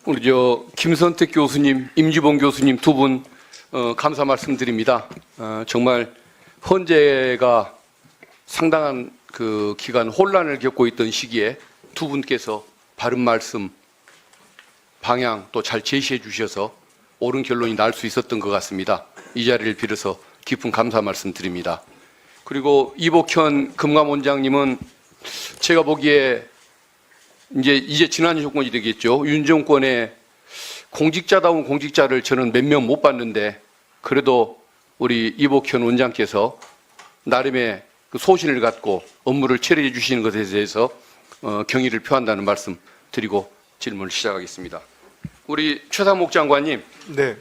우리 김선택 교수님, 임지봉 교수님 두 분 감사 말씀드립니다. 정말 헌재가 상당한 그 기간 혼란을 겪고 있던 시기에 두 분께서 바른 말씀, 방향 또 잘 제시해 주셔서 옳은 결론이 날 수 있었던 것 같습니다. 이 자리를 빌어서 깊은 감사 말씀드립니다. 그리고 이복현 금감원장님은 제가 보기에 이제 지난 정권이 되겠죠. 윤 정권의 공직자다운 공직자를 저는 몇 명 못 봤는데 그래도 우리 이복현 원장께서 나름의 그 소신을 갖고 업무를 처리해 주시는 것에 대해서 경의를 표한다는 말씀 드리고 질문을 시작하겠습니다. 우리 최상목 장관님. 네.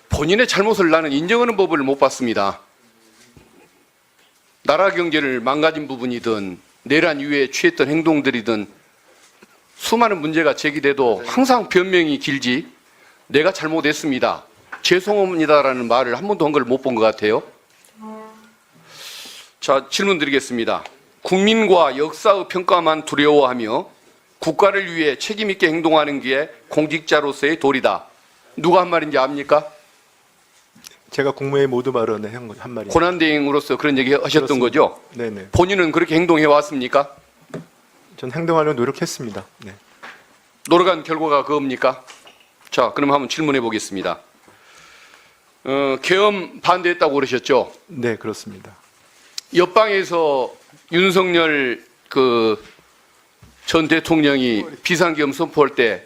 본인의 잘못을 나는 인정하는 법을 못 봤습니다. 나라 경제를 망가진 부분이든 내란 이후에 취했던 행동들이든 수많은 문제가 제기돼도 항상 변명이 길지 내가 잘못했습니다, 죄송합니다라는 말을 한 번도 한 걸 못 본 것 같아요. 자, 질문 드리겠습니다. 국민과 역사의 평가만 두려워하며 국가를 위해 책임 있게 행동하는 게 공직자로서의 도리다. 누가 한 말인지 압니까? 제가 국무회의 모두 발언에 한 말이. 권한대행으로서 그런 얘기 하셨던 거죠? 네네. 본인은 그렇게 행동해 왔습니까? 전 행동하려고 노력했습니다. 네. 노력한 결과가 그겁니까? 자, 그럼 한번 질문해 보겠습니다. 계엄 반대했다고 그러셨죠? 네, 그렇습니다. 옆방에서 윤석열 전 대통령이 비상계엄 선포할 때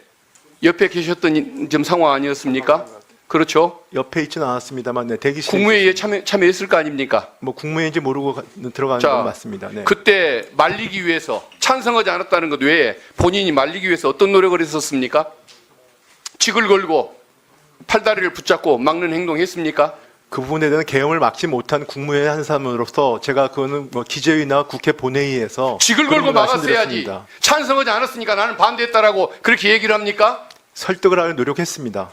옆에 계셨던 좀 상황 아니었습니까? 그렇죠? 옆에 있지는 않았습니다만, 네, 대기실에. 국무회의에 참여했을 거 아닙니까? 뭐 국무회의인지 모르고 들어가는 자, 건 맞습니다. 네. 그때 말리기 위해서 찬성하지 않았다는 것 외에 본인이 말리기 위해서 어떤 노력을 했었습니까? 직을 걸고 팔다리를 붙잡고 막는 행동했습니까? 그 부분에 대한 계엄을 막지 못한 국무회의 한 사람으로서 제가 그거는 뭐 기재위나 국회 본회의에서 직을 그런 걸고 걸 막았어야지. 말씀드렸습니다. 찬성하지 않았으니까 나는 반대했다라고 그렇게 얘기를 합니까? 설득을 하려 노력했습니다.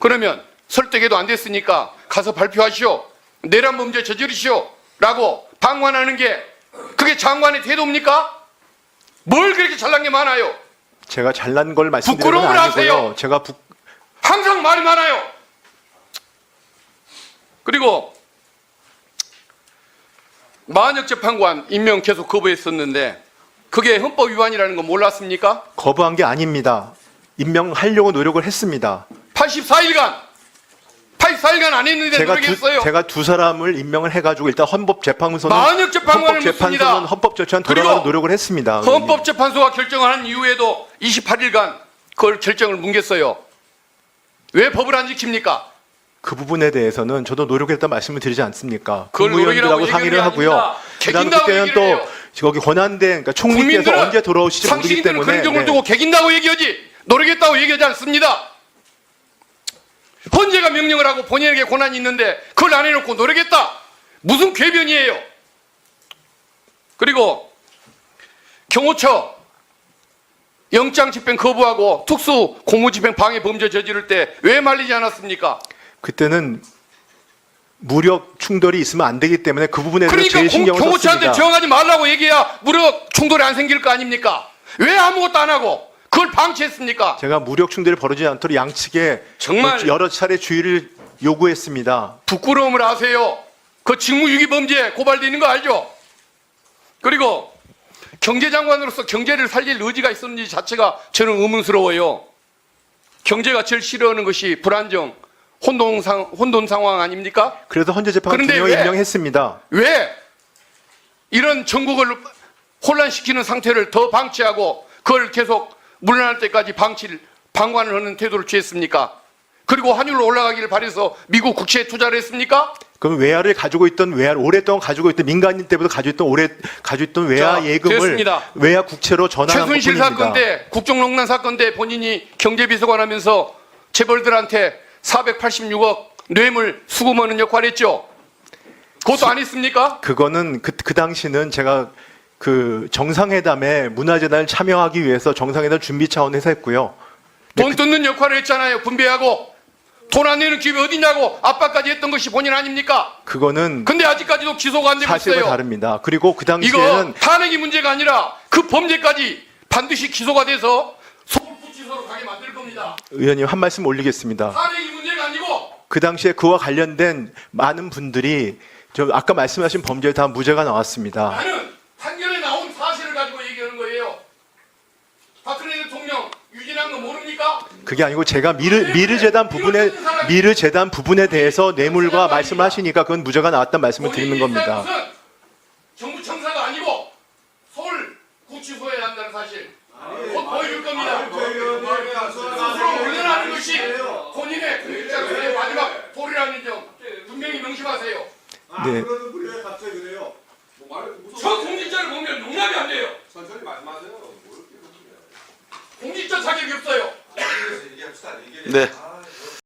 그러면 설득해도 안 됐으니까 가서 발표하시오, 내란 범죄 저지르시오 라고 방관하는 게 그게 장관의 태도입니까? 뭘 그렇게 잘난 게 많아요? 제가 잘난 걸 말씀드리는 건 부끄러움을 아니고요. 하세요. 제가 항상 말이 많아요. 그리고 마한혁재판관 임명 계속 거부했었는데 그게 헌법 위반이라는 거 몰랐습니까? 거부한 게 아닙니다. 임명하려고 노력을 했습니다. 84일간 안 했는데 노력했어요. 제가 두 사람을 임명을 해가지고 일단 헌법재판소는 마한혁재판관을 묻습니다. 헌법재판 그리고 돌아가는 노력을 했습니다. 헌법재판소가 결정한 이후에도 28일간 그걸 결정을 뭉갰어요. 왜 법을 안 지킵니까? 그 부분에 대해서는 저도 노력했다 말씀을 드리지 않습니까? 그걸 국무위원들하고 노력이라고 상의를 얘기하는 게 하고요. 아닙니다. 그다음에 개긴다고 그때는 얘기를 해요. 또 거기 권한대, 그러니까 총리께서 국민들은 언제 돌아오실지 모르기 상식인들은 때문에. 그런 경우를 네. 두고 개긴다고 얘기하지 노력했다고 얘기하지 않습니다. 헌재가 명령을 하고 본인에게 권한이 있는데 그걸 안 해놓고 노력했다. 무슨 궤변이에요? 그리고 경호처 영장 집행 거부하고 특수 공무집행 방해 범죄 저지를 때 왜 말리지 않았습니까? 그때는 무력 충돌이 있으면 안 되기 때문에 그 부분에 대해서 그러니까 제일 신경을 경호처한테 썼습니다. 저항하지 말라고 얘기해야 무력 충돌이 안 생길 거 아닙니까? 왜 아무것도 안 하고 그걸 방치했습니까? 제가 무력 충돌이 벌어지지 않도록 양측에 정말 여러 차례 주의를 요구했습니다. 부끄러움을 하세요. 그 직무유기 범죄 고발되는 거 알죠? 그리고 경제장관으로서 경제를 살릴 의지가 있었는지 자체가 저는 의문스러워요. 경제가 제일 싫어하는 것이 불안정, 혼돈 상황 아닙니까? 그래서 헌재재판관 그런데 2명을 왜? 임명했습니다. 왜 이런 전국을 혼란시키는 상태를 더 방치하고 그걸 계속 물러날 때까지 방관을 하는 태도를 취했습니까? 그리고 환율로 올라가기를 바라서 미국 국채에 투자를 했습니까? 그럼 외화를 가지고 있던 오랫동안 가지고 있던 민간인 때부터 가지고 있던 외화 자, 예금을 됐습니다. 외화 국채로 전환한 최순실 것뿐입니다. 사건 때 국정농단 사건 때 본인이 경제비서관 하면서 재벌들한테 486억 뇌물 수금하는 역할을 했죠. 그것도 안 했습니까? 그거는 그 당시는 제가 그 정상회담에 문화재단을 참여하기 위해서 정상회담 준비 차원에서 했고요. 돈 뜯는 역할을 했잖아요. 분배하고 돈 안 내는 기업이 어디냐고 압박까지 했던 것이 본인 아닙니까? 그거는 근데 아직까지도 기소가 안 되고 사실과 있어요. 다릅니다. 그리고 그 이거 당시에는 탄핵이 문제가 아니라 그 범죄까지 반드시 기소가 돼서 서울구치소로 가게 만들 겁니다. 의원님 한 말씀 올리겠습니다. 탄핵이 문제가 아니고 그 당시에 그와 관련된 많은 분들이 저 아까 말씀하신 범죄에 다 무죄가 나왔습니다. 나는 판결에 나온 사실을 가지고 얘기하는 거예요. 박근혜 대통령 유진한 거 모릅니까? 그게 아니고 제가 미르재단 부분에 대해서 뇌물과 말씀하시니까 그건 무죄가 나왔다는 말씀을 드리는 겁니다. 무슨 정부 청사가 아니고 서울 구치소에 한다는 사실 곧 보여줄 겁니다. 스스로 올려라는 것이 본인의 공직자로서의 마지막 도리라는 점 분명히 명심하세요. 네. 그러는 분이 왜 갑자기 그래요? 저 공직자를 보면 용납이 안 돼요. 천천히 말씀하세요. 공직자 자격이 없어요. 얘기합시다. 네.